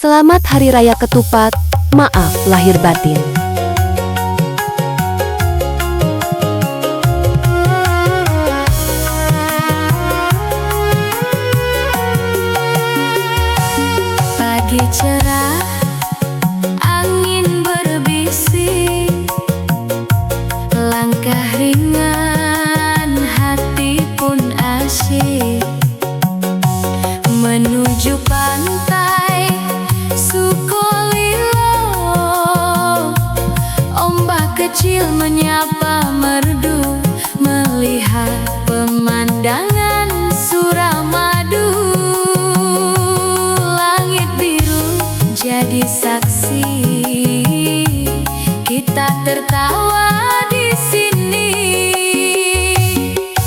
Selamat Hari Raya Ketupat, maaf lahir batin. Pagi cerah, angin berbisik, langkah ringan, hati pun asyik menuju pantai Sukolilo. Ombak kecil menyapa merdu, melihat pemandangan Suramadu. Langit biru jadi saksi, kita tertawa di sini.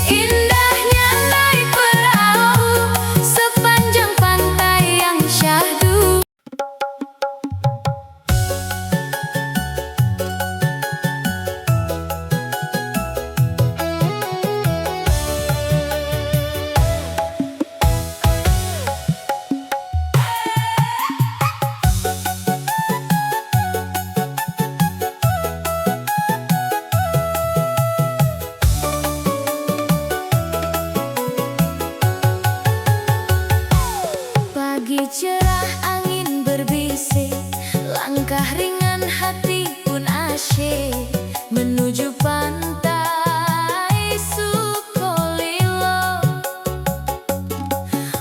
Indahnya naik perahu sepanjang pantai yang syahdu. Pagi cerah, angin berbisik, langkah ringan, hati pun asyik menuju pantai Sukolilo.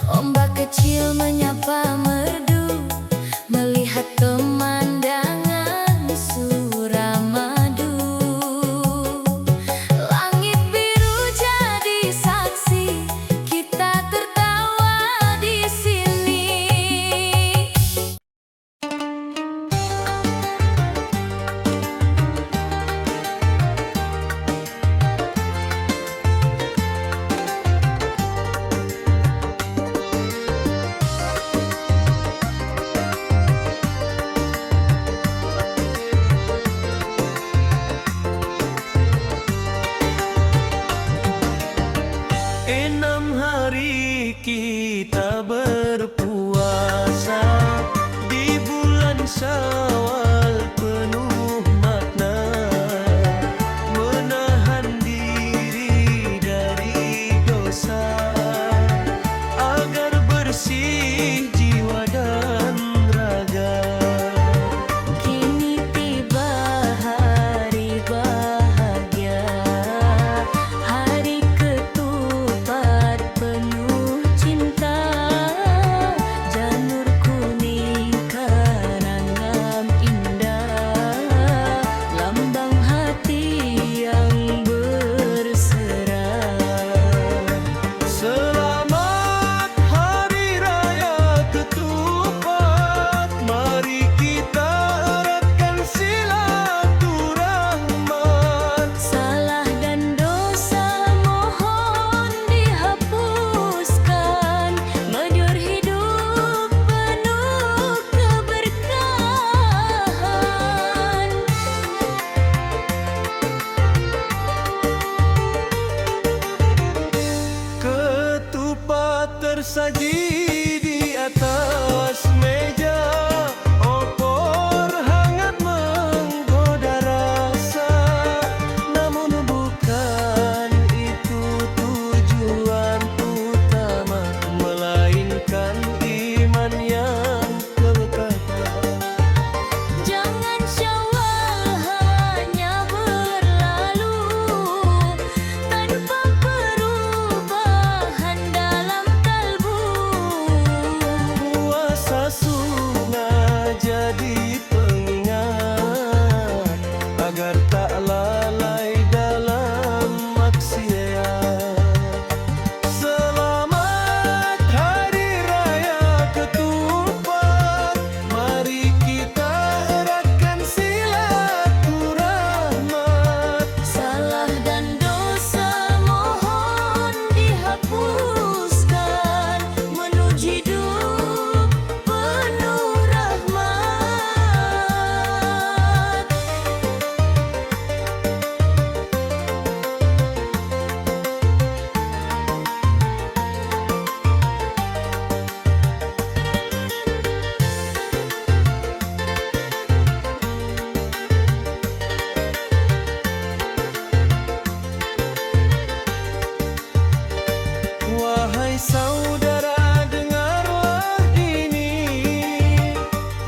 Ombak kecil menyapa merdu, melihat pemandangan Suramadu. Langit biru jadi saksi, kita tertawa di sini.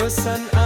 pesan